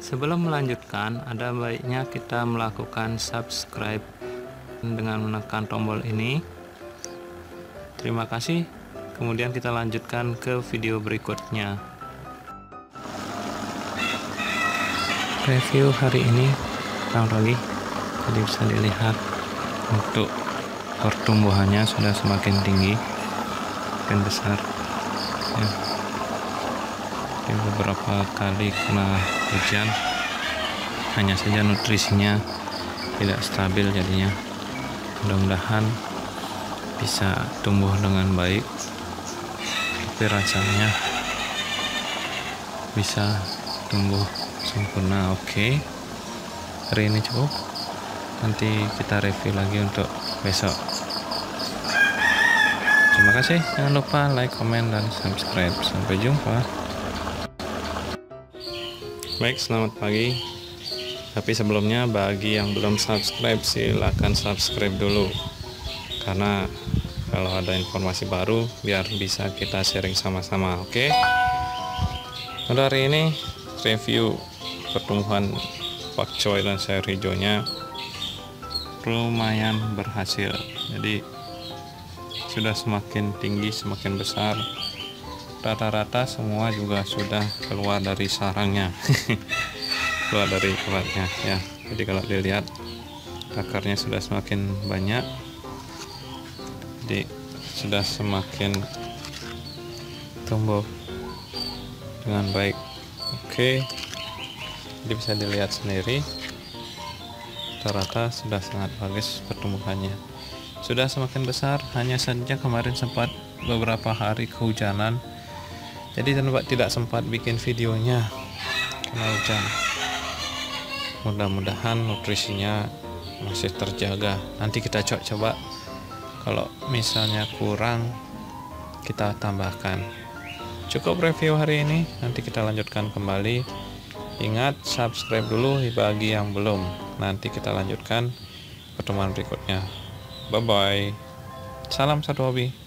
Sebelum melanjutkan, ada baiknya kita melakukan subscribe dengan menekan tombol ini. Terima kasih. Kemudian kita lanjutkan ke video berikutnya. Review hari ini kurang lagi, jadi bisa dilihat untuk pertumbuhannya sudah semakin tinggi dan besar ya. Di beberapa kali kena hujan, hanya saja nutrisinya tidak stabil, jadinya mudah-mudahan bisa tumbuh dengan baik, tapi rasanya bisa tumbuh sempurna. Oke, hari ini cukup, nanti kita review lagi untuk besok. Terima kasih, jangan lupa like, comment, dan subscribe. Sampai jumpa. Baik, selamat pagi. Tapi sebelumnya, bagi yang belum subscribe, silakan subscribe dulu, karena kalau ada informasi baru biar bisa kita sharing sama-sama. Oke. Pada hari ini review pertumbuhan pakcoy dan sayur hijaunya lumayan berhasil, jadi sudah semakin tinggi, semakin besar. Rata-rata semua juga sudah keluar dari sarangnya keluar dari ulatnya ya. Jadi kalau dilihat akarnya sudah semakin banyak, jadi sudah semakin tumbuh dengan baik. Oke, jadi bisa dilihat sendiri, rata-rata sudah sangat bagus pertumbuhannya, sudah semakin besar. Hanya saja kemarin sempat beberapa hari kehujanan, jadi tidak sempat bikin videonya karena hujan. Mudah-mudahan nutrisinya masih terjaga. Nanti kita coba, kalau misalnya kurang kita tambahkan. Cukup review hari ini, nanti kita lanjutkan kembali. Ingat subscribe dulu bagi yang belum, nanti kita lanjutkan pertemuan berikutnya. Bye bye, salam satu hobi.